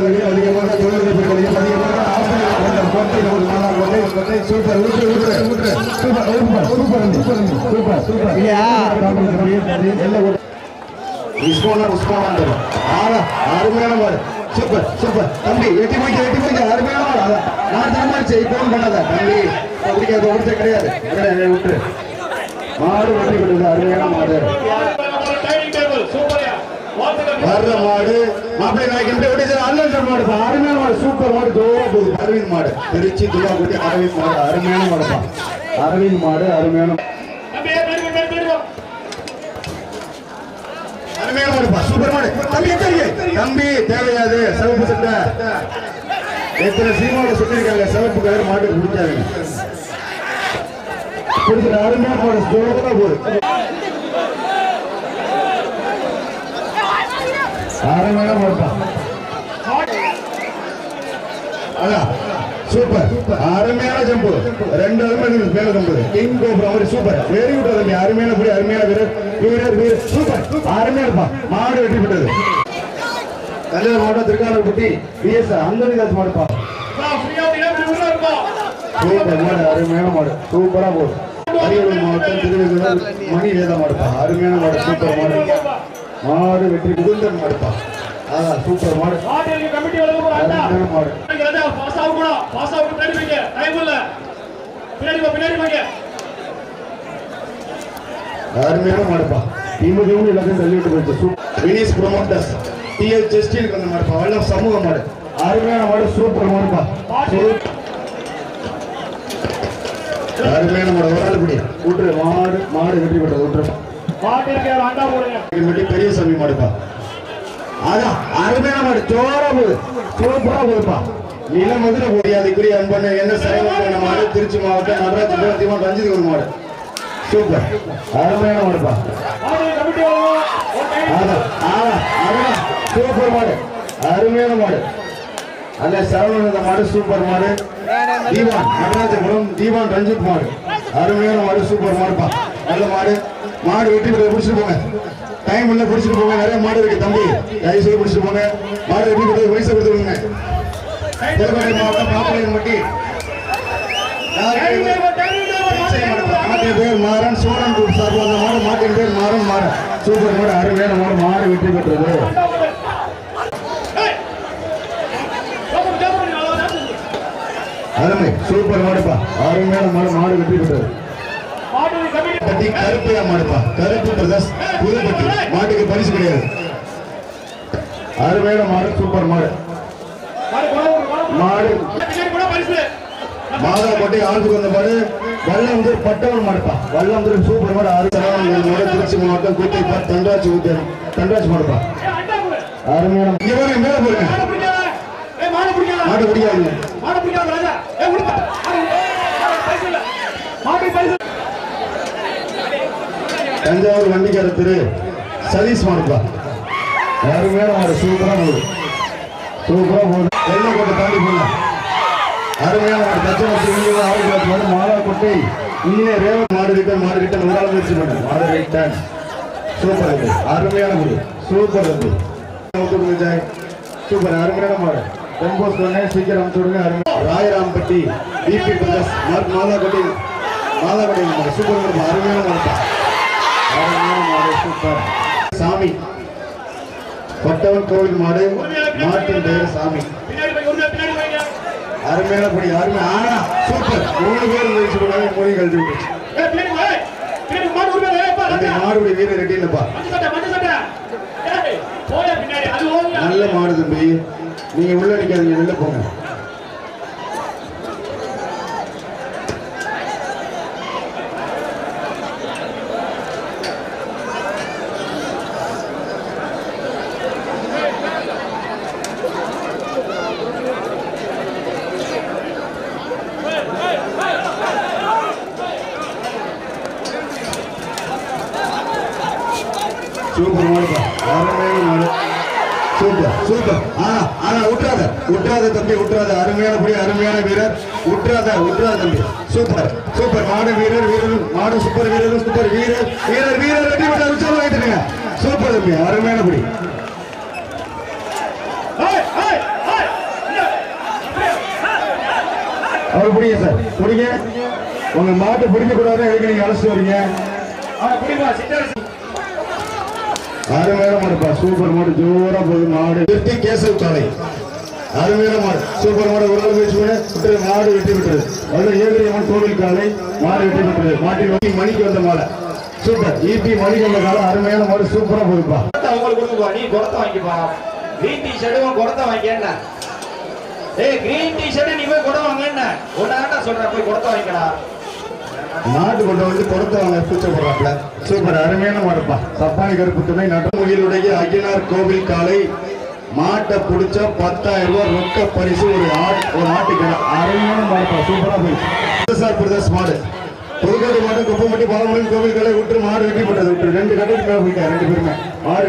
மாடுகளையும் அதிகமாக தொழில்நுட்பங்களையும் அதிகமாக ஆசிரியர் கொண்ட கோட்டையில் ஒரு நாளாக கோட்டை சூப்பர் அருமையான மாடு சூப்பர் சூப்பர் தம்பி எட்டி போய்க்க அருமையான மாடு நான் திரும்ப போன் பண்ணாத தம்பி அப்படிங்கிறத ஒருத்த கிடையாது விட்டுரு மாடு வெற்றி பெற்றது அருமையான மாடு வர்ற மாடு மாப்பிள்ளை நாய்க்கு அண்ணன் மாடு அருமையான மாடு சூப்பர் மாடு தூரம் அரவிந்த் மாடு திருச்சி துவாக்குடி அரவிந்த் மாடு அருமையான மாடுப்பா அரவிந்த் மாடு அருமையான அருமையான மாடுப்பா சூப்பர் மாடு தம்பி தேவையாது சிவப்பு சட்டை எத்தனை சீமாவோட சுத்திருக்காங்க சிவப்பு கலர் மாட்டு பிடிச்சாங்க அருமையான மாடு தூரமா போகுது அருமையான மாடுப்பா அதான் சூப்பர் அருமையான ஜம்பு ரெண்டு அருமையான மேல ஜம்பு கிங் கோப்ரா மாதிரி சூப்பர் வெரி குட் தம்பி அருமையான புடி அருமையான வீரர் சூப்பர் அருமையாப்பா மாடு வெற்றி பெற்றது கல்யாண மாவட்டம் திருக்கானப்பட்டி பிஎஸ் அந்தனிதாஸ் மாடுப்பா சூப்பர் மாடு அருமையான மாடு சூப்பரா போகுது அரியலூர் மாவட்டம் திருவள்ளூர் மணி வேதா மாடுப்பா அருமையான மாடு சூப்பர் மாடு மாடு வெற்றி முகுந்தன் மாடுப்பா அதான் சூப்பர் மாடு அருமையான மாடுப்பா திமுக எல்லாத்தையும் தள்ளிவிட்டு போயிடுச்சு வினிஸ் ப்ரொமோட்டர்ஸ் டிஎல் ஜஸ்டின் அந்த மாடுப்பா எல்லாம் சமூக மாடு அருமையான மாடு சூப்பர் மாடுப்பா அருமையான மாடு ஒரு ஆள் படி விட்டுரு மாடு வெற்றி பெற்றது விட்டுரு பெரிய சாமி மாடுப்பா அதான் அருமையான மாடு சோரா போகுது சூப்பரா போகுதுப்பா நிலம் மதுரை போடியாதுக்குரிய அன்பண்ண என்ன சைவமான மாடு திருச்சி மாவட்டம் நடராஜ் தீமா ரஞ்சித் ஒரு மாடு சூப்பர் அருமையான மாடுப்பா சூப்பர் மாடு அருமையான மாடு அல்ல சரவண மாடு சூப்பர் மாடு தீவான் நடராஜபுரம் தீவான் ரஞ்சித் மாடு அருமையான மாடு சூப்பர் மாடுப்பா நல்ல மாடு வெட்டி பிடிச்சிட்டு போங்க டைம் இல்ல பிடிச்சிட்டு போங்க நிறைய மாடு இருக்கு தம்பி தயவு செய்து பிடிச்சிட்டு போங்க மாடு வெட்டி கொடுத்து வயசை கொடுத்து விடுங்க திருப்பதி மாவட்டம் பாப்பளையம்பட்டி மாட்டின் பேர் மாறன் சோழன் சார்பு அந்த மாடு மாட்டின் பேர் மாறன் சூப்பர் மாடு அருமையான மாடு வெற்றி பெற்றது அருமை சூப்பர் மாடுப்பா அருமையான மாடு வெற்றி பெற்றது கருப்பையா மாடுப்பா கருப்பு பிரதர்ஸ் புதுப்பட்டி மாட்டுக்கு பரிசு கிடையாது அருமையான மாடு சூப்பர் மாடு மாதாப்பட்டி ஆளுக்கு வந்த மாடு வல்லம்பூர் பட்டவன் மாடுப்பா வல்லம்பூர் சூப்பர் மாடு மாடு திருச்சி மாவட்டம் கூட்டிப்பா தண்டராஜ் மாடுப்பா அருமையான மேல போயிருங்க மாடு பிடிக்காது தஞ்சாவூர் வண்டிக்கார திரு சதீஷ் மாடுப்பா அருமையான மாடு சூப்பரா போகுது வெள்ளை கோட்டை தாண்டி போங்க அருமையான மாடு தச்சனை மாடு மாலாக்கோட்டை இன்னும் ரேவன் மாடு ரிட்டன் ஒரு ஆள் முயற்சி பண்ண மாடு ரிட்டன் சூப்பர் இருக்கு அருமையான மாடு சூப்பர் இருக்கு சூப்பர் அருமையான மாடு கம்போஸ் பண்ண சீக்கிரம் அமைச்சுடுங்க ராயராம்பட்டி பிபி பிரதர்ஸ் மாலாக்கோட்டை மாடு சூப்பர் மாடு அருமையான மாடு சூப்பர் சாமி பட்டவன் கோவில் மாடு மாட்டின் பெயர் சாமி அருமையான படி அருமை சூப்பர் 3 பேர் முயற்சி பண்ணாங்க மொழி கழிச்சு விட்டுச்சு மாடுடைய வீரர் ரெட்டினப்பா நல்ல மாடு தம்பி நீங்க உள்ள நிக்காதீங்க வெளில போங்க சூப்பர் மாடுப்பா அருமையான மாடு சூப்பர் விட்டுறாத தம்பி விட்டுறாத அருமையான வீரர் விட்டுறாத தம்பி சூப்பர் மாடு வீரர் மாடு சூப்பர் வீரர் வெட்டி விட்டு உற்சாகம் வாங்கிட்டுங்க சூப்பர் தம்பி அருமையான படி அவர் பிடிங்க சார், பிடிங்க. உங்க மாட்டை பிடிக்க கூடாது, எதுக்கு நீங்க அழைச்சிட்டு வரீங்க? அருமையான மாடுப்பா, சூப்பர் மாடு, ஜோரா போகுது மாடு. திருத்தி கேசவ் காலை, அருமையான மாடு, சூப்பர் மாடு. ஒரு நாள் முயற்சி மாடு வெட்டி விட்டது. அதில் ஏகரியம்மன் கோவில் காலை மாடு வெட்டி விட்டது. மாட்டின் மணிக்கு வந்த மாலை சூப்பர். ஈபி மணிக்கு வந்த காலை அருமையான மாடு, சூப்பரா போகுதுப்பா. உங்களுக்கு கொடுப்பா, நீ குடத்தை வாங்கிப்பா. கிரீன் டி ஷர்ட் குடத்தை வாங்கி என்ன? ஏய், கிரீன் டி ஷர்ட் நீ போய் குடம் வாங்க என்ன? ஒன்னாண்டா சொல்றேன், போய் குடத்தை வாங்கிக்கடா. நாட்டு கொண்டு வந்து கொடுத்த வாங்க பூச்சப்படுறாப்ல. சூப்பர், அருமையான மாடுப்பா. சப்பானி கருப்பு துணை நடுமுகிலுடைய அகிலார் கோவில் காலை மாட்டை பிடிச்ச 10,000 ரூபாய் ரொக்க பரிசு. ஒரு ஆட்டுக்கு அருமையான மாடுப்பா, சூப்பரா போயிடுச்சு. சார் பிரதேஷ் மாடு, புதுக்கோட்டை மாடு, குப்பம்பட்டி பாலமலையின் கோவில் காலை விட்டு மாடு வெட்டி போட்டது. விட்டு 2 கட்டுக்கு மேல போயிட்டார் 2 பேருமே. மாடு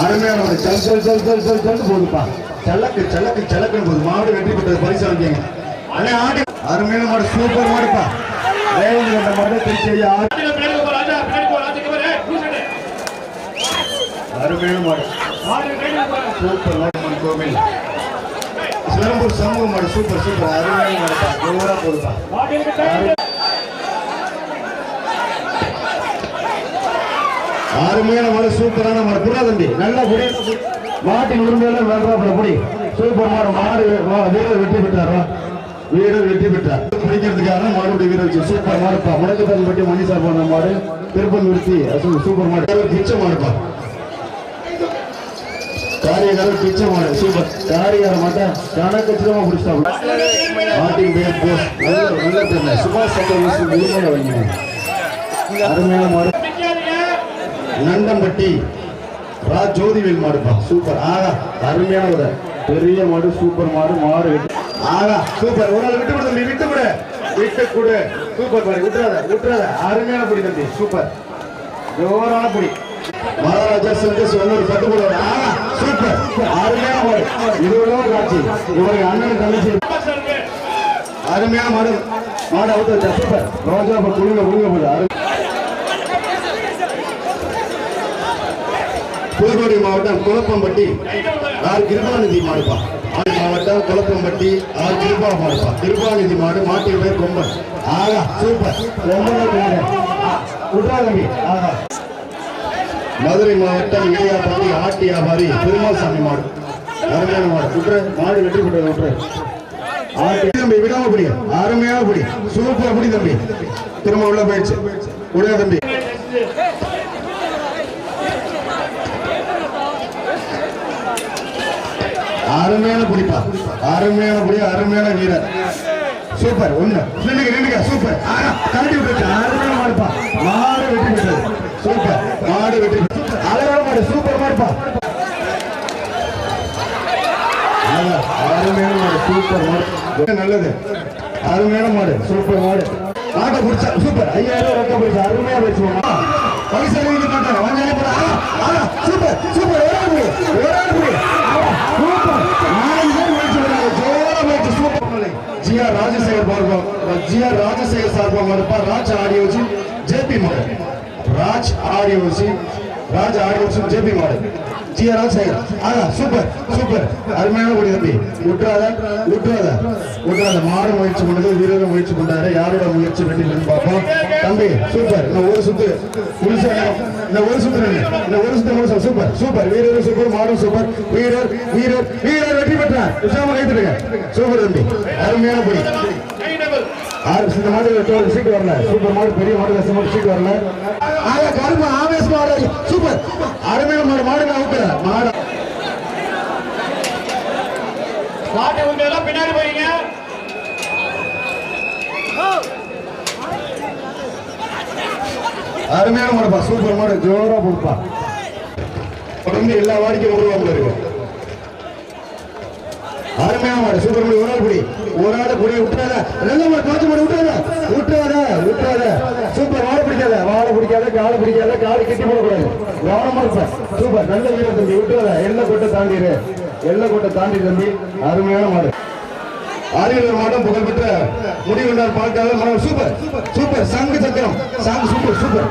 அருமையான மாடு, சல் சல் சல் சல் சல் சல் போகுதுப்பா. சலக்கு சலக்கு சலக்குன்னு போகுது. மாடு வெட்டி போட்டது, பரிசு வாங்கிங்க. அண்ணே ஆடு அருமையான மாடு, சூப்பர் மாடுப்பா. ரேவந்த் கண்ட மாடு, திருச்சி அருமையான மாடு, சூப்பர் மாடு. கோவில் சிலம்பூர் சமூக மாடு, சூப்பர் சூப்பர், அருமையான மாடுப்பா. ஜோரா போடுப்பா. அருமையான மாடு, சூப்பரான மாடு. புறா தம்பி நல்லா புடி. மாட்டின் உரிமையெல்லாம் வேண்டாம் புடி. சூப்பர் மாடு. மாடு வீரர் வெற்றி பெற்றாரா? வீரர் வெற்றி பெற்றார். பிடிக்கிறதுக்காக மாடுடைய வீரர் வச்சு சூப்பர் மாடுப்பா. முடக்கத்தான் பட்டி மணி சார் பண்ண மாடு, திருப்பம் நிறுத்தி சூப்பர் மாடு. பிச்சை மாடுப்பா, காரியக்காரர் பிச்சை மாடு, சூப்பர். காரியார மாட்டா கணக்கச்சிதமா பிடிச்சிட்டாங்க. மாட்டின் பேர் போஸ், நல்ல தெரியல. சுபாஷ் சந்திர உரிமையை வைங்க. அருமையான மாடு. நண்டம்பட்டி ஜோதிவேல் மாடுப்பா, சூப்பர். ஆகா, அருமையான ஒரு பெரிய மாடு, சூப்பர் மாடு. மாடு ஆகா, சூப்பர். ஒரு நாள் விட்டு கொடு தம்பி, விட்டு கொடு, விட்டு கொடு. சூப்பர் மாடு, விட்டுறாத விட்டுறாத. அருமையான பிடி தம்பி, சூப்பர். ஜோரான பிடி. மகாராஜா செஞ்சு ஒரு கட்டு போடுவார். ஆகா, சூப்பர், அருமையான மாடு. இது காட்சி. இவருக்கு அண்ணன் தங்கச்சி அருமையான மாடு. மாடு அவுத்து வச்சா சூப்பர். ரோஜா குழுங்க குழுங்க போகுது. புதுக்கோட்டை மாவட்டம் குளப்பம்பட்டி கிருபாநிதி மாடுப்பா. மாவட்டம் குளப்பம்பட்டி கிருபா மாடுப்பா. கிருபாநிதி மாடு. மாட்டின் பேர் கொம்பன். ஆகா, சூப்பர். உட்ராதம்பி. ஆகா, மதுரை மாவட்டம் இளையாப்பட்டி ஆட்டி வியாபாரி பெருமாசாமி மாடு, அருமையான மாடு. உட்ரு மாடு வெற்றி பெற்றது. உட்ரு ஆட்டி தம்பி, விடாம பிடி. அருமையான பிடி, சூப்பர் பிடி தம்பி. திரும்ப உள்ள போயிடுச்சு. உடைய தம்பி அருமையான பிடிப்பா. அருமையான பிடி, அருமையான வீரர். சூப்பர். ஒண்ணு நின்னுங்க சூப்பர். கரண்டி விட்டு அருமையான மாடுப்பா. மாடு வெற்றி பெற்றது. சூப்பர். மாடு வெற்றி அழகான மாடு, சூப்பர் மாடுப்பா. அருமையான மாடு, சூப்பர் மாடு. நல்லது, அருமையான மாடு, சூப்பர் மாடு. மாட்டை பிடிச்சா சூப்பர். 5000 ரொக்க பிடிச்சா அருமையா பேசுவோம். பைசா எழுதி மாட்டாங்க. Super super. ஜிஆர் ராஜசேகர் சார்பா மாடுப்பா. ராஜ் ஆடியோஜி ஜேபி மாடு. ராஜ் ஆடியோஜி ஜேபி மாடு. ஜிஆர் ராஜசேகர். ஆகா, சூப்பர் சூப்பர். அருமையான கொடி தம்பி. விட்டுறாத விட்டுறாத விட்டுறாத. மாடு முயற்சி பண்ணது, வீரரும் முயற்சி பண்ணாரு. யாரோட முயற்சி வெற்றி பார்ப்போம் தம்பி. சூப்பர். இந்த ஒரு சுத்து சூப்பர் சூப்பர். வீரரும் சூப்பர், மாடும் சூப்பர். வீரர் வீரர் வீரர் வெற்றி பெற்றார். உற்சாகமா கைத்துடுங்க. சூப்பர் தம்பி, அருமையான கொடி. இந்த மாடு சீட் வரல. சூப்பர் மாடு, பெரிய மாடு சீட் வரல. கரும்பு ஆவேசமா சூப்பர். அருமையான மாடு. மாடு அவுட்டு. மாடு மாட்டு உண்மையெல்லாம் பின்னாடி போறீங்க. அருமையான மாடுப்பா, சூப்பர் மாடு. ஜோரா போடுப்பா. தொடர்ந்து எல்லா வாடிக்கையும் உருவாக்குல இருக்கு. அருமையான மாடு, சூப்பர் மாடு. ஒரு ஆள் புடி, ஒரு ஆள் புடி. விட்டுறாத. நல்ல மாடு, காய்ச்சி மாடு. விட்டுறாத விட்டுறாத விட்டுறாத. சூப்பர். வாழை பிடிக்காத, வாழை பிடிக்காத, காலை பிடிக்காத, காலை கட்டி போடக்கூடாது. கவனமா இருப்ப. சூப்பர். நல்ல வீரர் தம்பி. விட்டுறாத. எல்லை கோட்டை தாண்டிடு. எல்லை கோட்டை தாண்டி தம்பி. அருமையான மாடு. ஆரியர் மாவட்டம் புகழ்பெற்ற முடிவுண்டார் பாட்டாளர் மனம். Super super. சங்கு சக்கரம் சாங் சூப்பர் சூப்பர்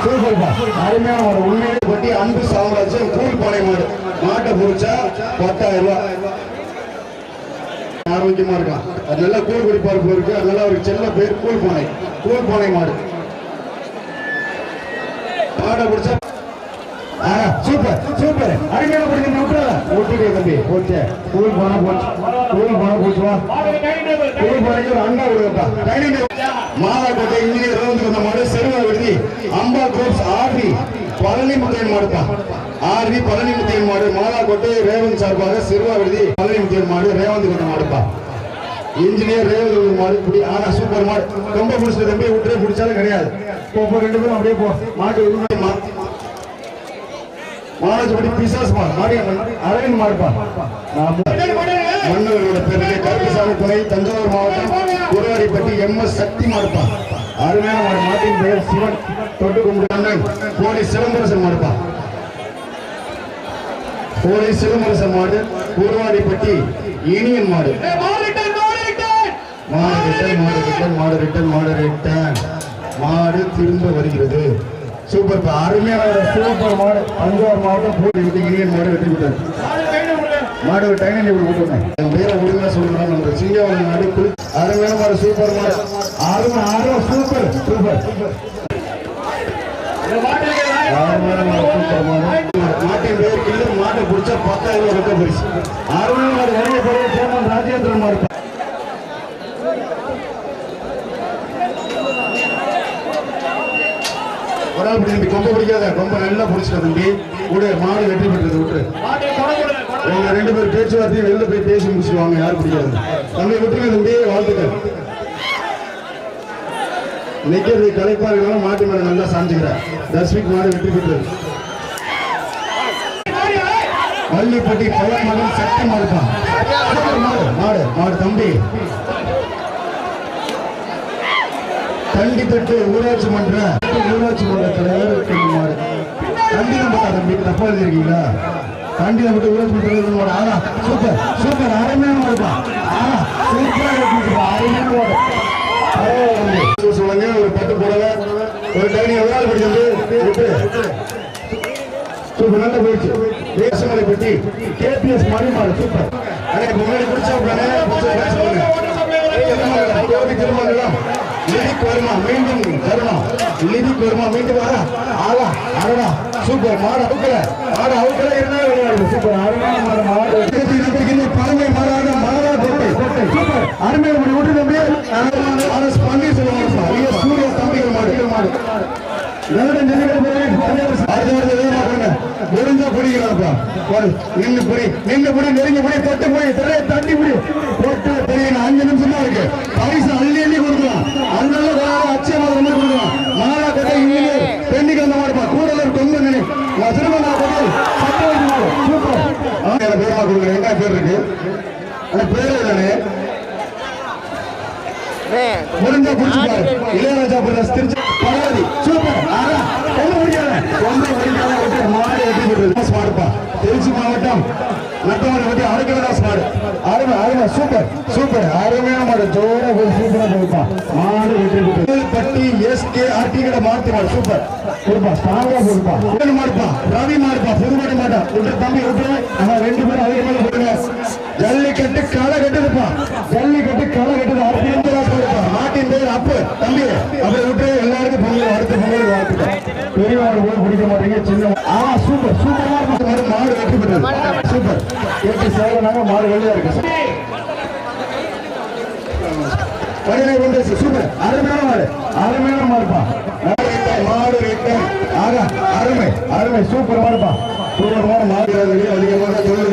சூப்பர்ப்பா. அருமையான மாடு. உண்மையிலே பட்டி அன்பு சாம்ராஜ்யம் கூழ் பானை மாடு. மாட்டை பொறிச்சா 10,000 ரூபாய். ஆரோக்கியமா இருக்கான். அது நல்லா கூழ் குடிப்பாரு போல இருக்கு. அதனால அவருக்கு செல்ல பேர் கூழ் பானை மாடு. மாடை பிடிச்சா சூப்பர் அருமையான பிடிக்க ஓட்டிட்டு தம்பி போச்சு. கூழ் பானை போச்சுவா. கூழ் பானைக்கு ஒரு அண்ணா கொடுக்கப்பா. மாலாக்கோட்டை இன்ஜினியர் ரோந்து வந்த மாடு செருவா விடுதி அம்பா குரூப்ஸ் ஆர்வி பழனி முத்தையன் மாடுப்பா. ஆர்வி பழனி முத்தையன் மாடு மாலாக்கோட்டை ரேவந்த் சார்பாக செருவா விடுதி பழனி முத்தையன் மாடு ரேவந்த் கொண்ட மாடுப்பா. இன்ஜினியர் ரேவந்த் மாடு இப்படி ஆனா சூப்பர் மாடு. ரொம்ப பிடிச்சது தம்பி விட்டுறே பிடிச்சாலும் கிடையாது. இப்போ 2 பேரும் அப்படியே போ மாட்டு உரிமை மானஜபடி பிசாஸ் மாடி அரவிந்த் மாடுப்பா. மன்னர்களோட பேருக்கு கருப்பசாமி துணை தஞ்சாவூர் மாவட்டம் குருவாடிப்பட்டி எம்எஸ் சக்தி மாடுப்பா. அருமையான மாடு. மாட்டின் பெயர் சிவன் தொட்டுக்கும்பு அண்ணன் கோடி சிலம்பரசன் மாடுப்பா. கோடி சிலம்பரசன் மாடு குருவாடிப்பட்டி இனியன் மாடு. மாடு திரும்ப வருகிறது. சூப்பர் அருமையான சூப்பர் மாடு. தஞ்சாவூர் மாவட்டம் போட்டி இனியன் மாடு வெற்றி பெற்றார். மாடு டைனிங் டேபிள் போட்டுருக்கேன் வேற உரிமையா சொல்றேன். நம்ம சிங்கவளி மாடு அருமையான மாடு. சூப்பர் மாடு. அருமை சூப்பர் மாட்டின் பேர் கில்லு. மாட்டை பிடிச்சா 10,000 ரொக்க பரிசு. அருமையான மாடு. நிறைய பேர் சேமன் ராஜேந்திரன் மாடு. ஒரு ஆள் பிடிச்சி கொம்ப பிடிக்காத. ரொம்ப நல்லா பிடிச்சிட்ட தம்பி. கூட மாடு வெற்றி பெற்றது. விட்டுரு. உங்க 2 பேர் பேச்சுவார்த்தையும் வெளில போய் பேசி முடிச்சுடுவாங்க. யாரும் பிடிக்காது தம்பி. விட்டுருங்க தம்பி. வாழ்த்துக்கள். நிக்கிறது கலைப்பா இருக்கணும். மாட்டு மேல நல்லா சாஞ்சுக்கிறார். தஸ்விக் மாடு வெற்றி பெற்றது. பள்ளிப்பட்டி பழம் மகன் சக்தி மாடுப்பான். மாடு தம்பி. கண்டிப்பட்டு ஊராட்சி மன்ற தலைவர் மாடு. கண்டிதம் பட்டா தம்பி தப்பா எழுதிருக்கீங்களா? கண்டிதம் பட்டு ஊராட்சி மன்ற தலைவர் மாடு. ஆனா சூப்பர் அருமையான மாடுப்பா. அருமையான மாடு. சொல்லுங்க. ஒரு பட்டு போடல ஒரு டைனி எவ்வளவு படிச்சது சூப்பர் நல்ல போயிடுச்சு. தேசமலை பெட்டி கேபிஎஸ் மணி மாடு. சூப்பர். முன்னாடி பிடிச்சா திருமங்கலம் லிதிக் வருமா மீண்டும் வரா. அடடா சூப்பர் மாடு. அவுக்கல இருந்தா விளையாடு. சூப்பர் அருமையான மாடு. பழமை மாறாத கோட்டை. சூப்பர் அருமையான மாடு. விட்டு தம்பி பன்னி சொல்லுவாங்க. சூரிய தம்பிகள் மாடு. முடிஞ்சா பிடிக்கிறாப்பா. நின்று புடி நெருங்கி புடி தொட்டு போய் தண்ணி புடி போட்டு தெரியும். 5 நிமிஷம் தான் இருக்கு. பரிசு அள்ளி கொடுக்கலாம். அதனால அச்சயமாக கொடுக்கலாம். மாலா கதை இன்ஜினியர் பெண்ணுக்கு அந்த மாடுப்பா. கூடலூர் கொங்கு நினை திருமண சூப்பர் பேரமா கொடுக்குறேன். என்ன பேர் இருக்கு? அந்த பேரு தானே முடிஞ்சா புடிச்சுப்பாரு. இளையராஜா பிரதர்ஸ் திருச்சி பரவாதி. சூப்பர் மாடு வெற்றி பெற்றது. மாடுப்பா. திருச்சி மாவட்டம் நட்டமலை வட்டி அரைக்கலதாஸ் மாடு. அருமை சூப்பர் அருமையான மாடு. ஜோரா சூப்பரா போயிருப்பா. மாடு வெற்றி பெற்றது. பட்டி SKRT கடை மாத்தி மாடு. சூப்பர் கொடுப்பா. ஸ்ட்ராங்கா கொடுப்பா. மாடுப்பா. ரவி மாடுப்பா. புதுமாடி மாட்டா. விட்டு தம்பி விட்டு. ஆனா 2 பேரும் அதே மாதிரி போடுங்க. ஜல்லிக்கட்டு களை கட்டுதுப்பா. மாட்டின் பேர் அப்பு தம்பி. அப்படி விட்டு எல்லாருக்கும் பொங்கல் அடுத்த பொங்கல் வாழ்த்துட்டோம். பெரியவாடு கூட பிடிக்க மாட்டீங்க. சின்ன சூப்பர் மாடு வெற்றி பெற்றது. சூப்பர் 8 சேவனாக மாடு வெளியா இருக்கு. சூப்பர் அருமையான மாடுப்பா. மாடு அருமை சூப்பர் மாடுப்பா. சூப்பர் மாடு அதிகமாக சூப்பர்